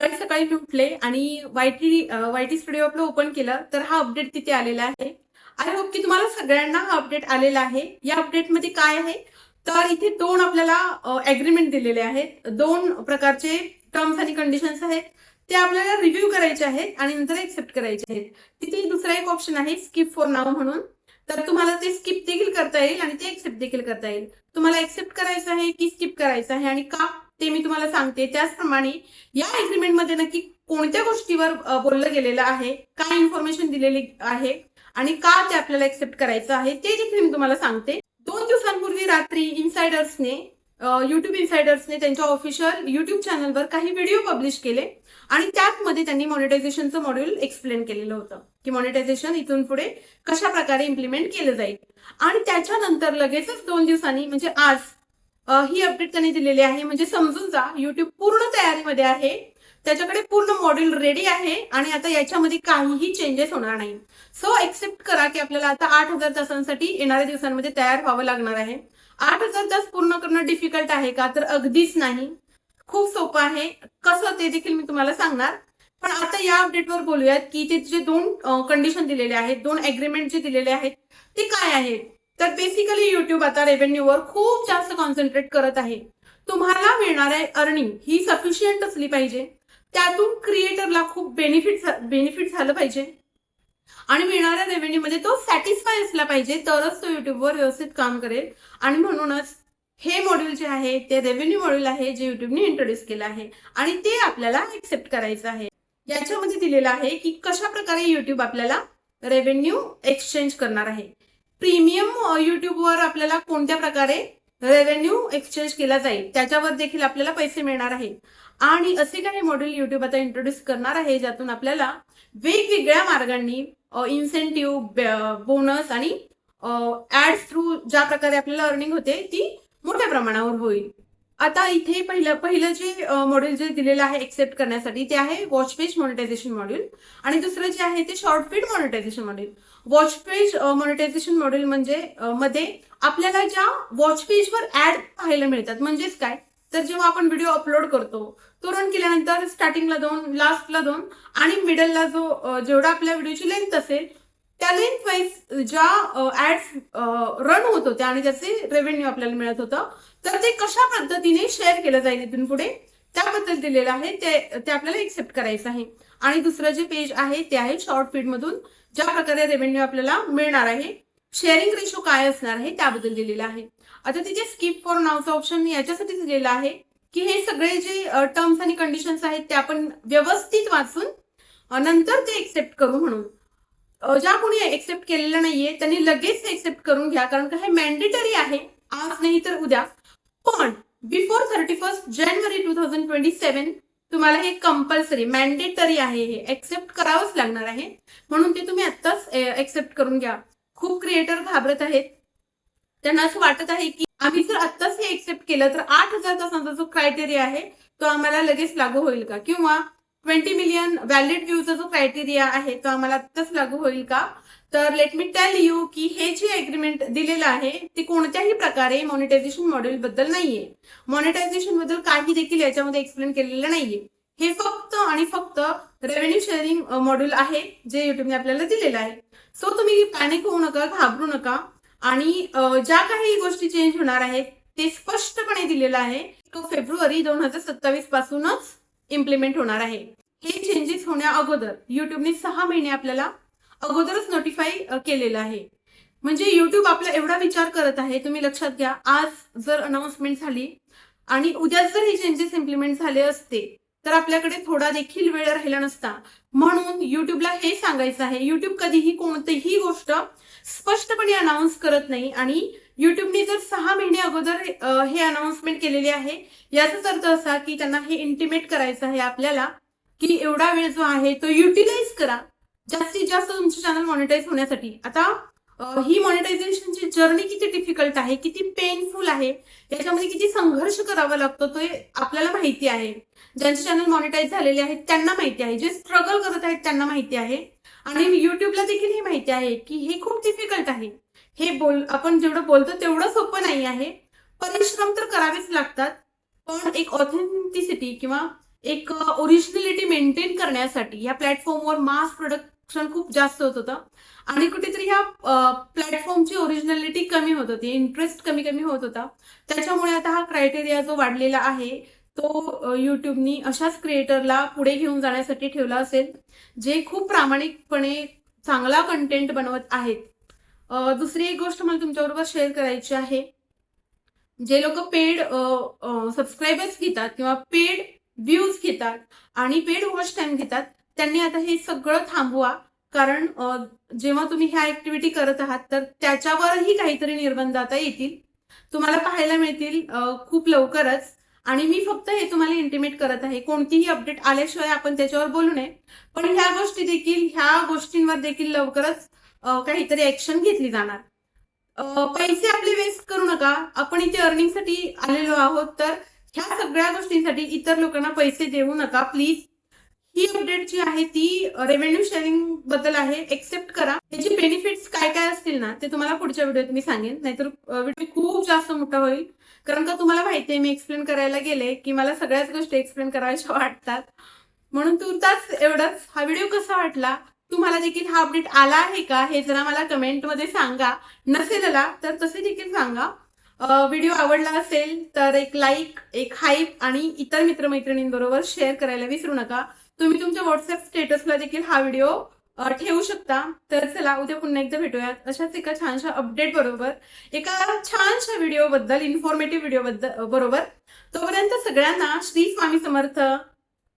सकाळी सकाळी मी उठले आणि वायटी स्टुडिओ आपलं ओपन केलं तर हा अपडेट तिथे आलेला आहे. आय होप की तुम्हाला सगळ्यांना हा अपडेट आलेला आहे. या अपडेटमध्ये काय आहे तर इथे दोन आपल्याला अग्रीमेंट दिलेले आहेत. दोन प्रकारचे टर्म्स आणि कंडिशन्स आहेत. ते आपल्याला रिव्ह्यू करायचे आहेत आणि नंतर एक्सेप्ट करायचे आहेत. तिथे दुसरा एक ऑप्शन आहे स्किप फॉर नाव म्हणून. तर तुम्हाला ते स्किप देखील करता येईल आणि ते एक्सेप्ट देखील करता येईल. तुम्हाला एक्सेप्ट करायचं आहे की स्किप करायचं आहे आणि का ते मी तुम्हाला सांगते. त्याचप्रमाणे या एग्रीमेंटमध्ये नक्की कोणत्या गोष्टीवर बोललं गेलेलं आहे, काय इन्फॉर्मेशन दिलेली आहे आणि का ते आपल्याला एक्सेप्ट करायचं आहे ते देखील मी तुम्हाला सांगते. 2 दिवसांपूर्वी रात्री युट्यूब इन्सायडर्सने त्यांच्या ऑफिशियल युट्यूब चॅनलवर काही व्हिडिओ पब्लिश केले आणि त्यामध्ये त्यांनी मॉनिटायझेशनचं मॉड्यूल एक्सप्लेन केलेलं होतं की मॉनिटायझेशन इथून पुढे कशा प्रकारे इम्प्लिमेंट केलं जाईल. आणि त्याच्यानंतर लगेचच 2 दिवसांनी म्हणजे आज ही अपडेट त्यांनी दिलेली आहे. म्हणजे समजून जा युट्यूब पूर्ण तयारीमध्ये आहे, त्याच्याकडे पूर्ण मॉड्यूल रेडी आहे आणि आता याच्यामध्ये काहीही चेंजेस होणार नाही. सो एक्सेप्ट करा की आपल्याला आता 8,000 तासांसाठी येणाऱ्या दिवसांमध्ये तयार व्हावं लागणार आहे. 8,000 तास पूर्ण करणं डिफिकल्ट आहे का तर अगदीच नाही, खूप सोपं आहे. कसं ते देखील मी तुम्हाला सांगणार. पण आता या अपडेटवर बोलूयात की ते जे दोन कंडिशन दिलेले आहेत, दोन अग्रीमेंट जे दिलेले आहेत ते काय आहेत. तर बेसिकली युट्यूब आता रेव्हेन्यूवर खूप जास्त कॉन्सन्ट्रेट करत आहे. तुम्हाला मिळणारे अर्निंग ही सफिशियंट असली पाहिजे, त्यातून क्रिएटरला खूप बेनिफिट झालं पाहिजे आणि मिळणाऱ्या रेव्हेन्यू मध्ये तो सॅटिस्फाय असला पाहिजे, तरच तो युट्यूबवर व्यवस्थित काम करेल. आणि म्हणूनच हे मॉड्यूल जे आहे ते रेव्हेन्यू मॉड्यूल आहे जे युट्यूबने इंट्रोड्यूस केलं आहे आणि ते आपल्याला एक्सेप्ट करायचं आहे. याच्यामध्ये दिलेलं आहे की कशा प्रकारे युट्यूब आपल्याला रेव्हेन्यू एक्सचेंज करणार आहे. प्रीमियम युट्यूबवर आपल्याला कोणत्या प्रकारे रेव्हेन्यू एक्सचेंज केला जाईल त्याच्यावर देखील आपल्याला पैसे मिळणार आहेत. आणि असे काही मॉड्यूल युट्यूब आता इंट्रोड्यूस करणार आहे ज्यातून आपल्याला वेगवेगळ्या मार्गांनी इन्सेंटिव्ह, बोनस आणि ऍड्स थ्रू ज्या प्रकारे आपल्याला अर्निंग होते ती मोठ्या प्रमाणावर होईल. आता इथे पहिलं जे मॉड्यूल जे दिलेलं आहे एक्सेप्ट करण्यासाठी ते आहे वॉच पेज मॉनिटायझेशन मॉड्यूल आणि दुसरं जे आहे ते short feed monetization module. Watch page monetization module म्हणजे मध्ये आपल्याला ज्या वॉच पेजवर ऍड पाहायला मिळतात. म्हणजेच काय तर जेव्हा आपण व्हिडिओ अपलोड करतो तो रन केल्यानंतर स्टार्टिंगला 2, लास्टला 2 आणि मिडलला जेवढा आपल्या व्हिडिओची लेंथ असेल त्या लेंथ वाईज ज्या ऍड्स रन होत होत्या आणि त्याचे रेव्हेन्यू आपल्याला मिळत होतं तर ते कशा पद्धतीने शेअर केलं जाईल इथून पुढे त्याबद्दल दिलेलं आहे. ते आपल्याला एक्सेप्ट करायचं आहे. आणि दुसरं जे पेज आहे ते आहे शॉर्ट फीड मधून ज्या प्रकारे रेव्हेन्यू आपल्याला मिळणार आहे, शेअरिंग रेशो काय असणार आहे त्याबद्दल दिलेलं आहे. आता तिथे स्किप फॉर नावचा ऑप्शन याच्यासाठी दिलेला आहे की हे सगळे जे टर्म्स आणि कंडिशन्स आहेत ते आपण व्यवस्थित वाचून नंतर ते एक्सेप्ट करू म्हणून. ज्या कोणी एक्सेप्ट केलेलं नाहीये त्यांनी लगेच एक्सेप्ट करून घ्या, कारण का हे मॅन्डेटरी आहे, आज नाही तर उद्या. पण बिफोर 31 जानेवारी 2027 तुम्हाला हे कंपल्सरी मॅन्डेटरी आहे, हे एक्सेप्ट करावंच लागणार आहे. म्हणून ते तुम्ही आत्ताच एक्सेप्ट करून घ्या. खूप क्रिएटर घाबरत आहेत, त्यांना असं वाटत आहे की आम्ही जर आत्ताच हे एक्सेप्ट केलं तर 8,000 तासांचा जो क्रायटेरिया आहे तो आम्हाला लगेच लागू होईल का, किंवा 20 मिलियन व्हॅलिड व्ह्यूचा जो क्रायटेरिया आहे तो आम्हाला आत्ताच लागू होईल का. तर लेट मी टेल यू की हे जे अग्रीमेंट दिलेलं आहे ते कोणत्याही प्रकारे मॉनिटायझेशन मॉड्यूल बद्दल नाहीये. मॉनिटायझेशन बद्दल काही देखील याच्यामध्ये एक्सप्लेन केलेलं नाहीये. हे फक्त आणि फक्त रेव्हेन्यू शेअरिंग मॉड्यूल आहे जे युट्यूबने आपल्याला दिलेलं आहे. सो तुम्ही पॅनिक होऊ नका, घाबरू नका. आणि ज्या काही गोष्टी चेंज होणार आहेत ते स्पष्टपणे दिलेलं आहे. फेब्रुवारी 2027 पासूनच इम्प्लिमेंट होणार आहे. हे चेंजेस होण्या अगोदर युट्यूबने 6 महिने आपल्याला अगोदरच नोटिफाय केलेलं आहे. म्हणजे युट्यूब आपला एवढा विचार करत आहे. तुम्ही लक्षात घ्या, आज जर अनाउन्समेंट झाली आणि उद्या जर हे चेंजेस इम्प्लिमेंट झाले असते तर आपल्याकडे थोडा देखील वेळ राहिला नसता. म्हणून युट्यूबला हे सांगायचं आहे, युट्यूब कधीही कोणतीही गोष्ट स्पष्टपणे अनाउन्स करत नाही आणि युट्यूबने जर 6 महिने अगोदर हे अनाउन्समेंट केलेली आहे याचाच अर्थ असा की त्यांना हे इंटिमेट करायचं आहे आपल्याला की एवढा वेळ जो आहे तो युटिलाइज करा जास्तीत जास्त तुमचं चॅनल मॉनिटाईज होण्यासाठी. आता ही मॉनिटायझेशनची जर्नी किती डिफिकल्ट आहे, किती पेनफुल आहे, याच्यामध्ये किती संघर्ष करावा लागतो ते आपल्याला माहिती आहे. ज्यांचे चॅनल मॉनिटाईज झालेले आहेत त्यांना माहिती आहे, जे स्ट्रगल करत आहेत त्यांना माहिती आहे आणि युट्यूबला देखील हे माहिती आहे की हे खूप डिफिकल्ट आहे. हे आपण जेवढं बोलतो तेवढं सोपं नाही आहे. परिश्रम तर करावेच लागतात, पण एक ऑथेंटिसिटी किंवा एक ओरिजिनलिटी मेंटेन करण्यासाठी या प्लॅटफॉर्मवर मास प्रोडक्शन खूप जास्त होत होतं आणि कुठेतरी ह्या प्लॅटफॉर्मची ओरिजिनलिटी कमी होत होती, इंटरेस्ट कमी कमी होत होता. त्याच्यामुळे आता हा क्रायटेरिया जो वाढलेला आहे तो युट्यूबनी अशाच क्रिएटरला पुढे घेऊन जाण्यासाठी ठेवला असेल, जे खूप प्रामाणिकपणे चांगला कंटेंट बनवत आहेत. दुसरी एक गोष्ट मला तुमच्याबरोबर शेअर करायची आहे. जे लोक पेड सबस्क्रायबर्स घेतात किंवा पेड व्ह्यूज घेतात आणि पेड वॉच टाइम घेतात, त्यांनी आता हे सगळं थांबवा. कारण जेव्हा तुम्ही ह्या ऍक्टिव्हिटी करत आहात तर त्याच्यावरही काहीतरी निर्बंध आता येतील, तुम्हाला पाहायला मिळतील खूप लवकरच. आणि मी फक्त हे तुम्हाला इंटिमेट करत आहे, कोणतीही अपडेट आल्याशिवाय आपण त्याच्यावर बोलू नये. पण ह्या गोष्टींवर देखील लवकरच काहीतरी ऍक्शन घेतली जाणार. पैसे आपले वेस्ट करू नका. आपण इथे अर्निंगसाठी आलेलो आहोत, तर ह्या सगळ्या गोष्टींसाठी इतर लोकांना पैसे देऊ नका प्लीज. ही अपडेट जी आहे ती रेव्हेन्यू शेअरिंग बद्दल आहे, एक्सेप्ट करा. त्याची बेनिफिट्स काय काय असतील ना ते तुम्हाला पुढच्या व्हिडिओत मी सांगेन, नाहीतर व्हिडिओ खूप जास्त मोठा होईल. कारण का तुम्हाला माहितीये मी एक्सप्लेन करायला गेले की मला सगळ्याच गोष्टी एक्सप्लेन करायच्या वाटतात. म्हणून तुर्तास एवढंच. हा व्हिडिओ कसा वाटला, तुम्हाला देखील हा अपडेट आला आहे का हे जरा मला कमेंटमध्ये सांगा. नसेल आला तर तसे देखील सांगा. व्हिडिओ आवडला असेल तर एक लाईक, एक हाईप आणि इतर मित्रमैत्रिणींबरोबर शेअर करायला विसरू नका. तुम्ही तुमच्या व्हॉट्सअप स्टेटसला देखील हा व्हिडिओ ठेवू शकता. तर चला उद्या पुन्हा एकदा भेटूयात अशाच एका छानशा अपडेट बरोबर, एका छानशा व्हिडिओ बद्दल, इन्फॉर्मेटिव्ह व्हिडिओ बरोबर. तोपर्यंत सगळ्यांना श्री स्वामी समर्थ.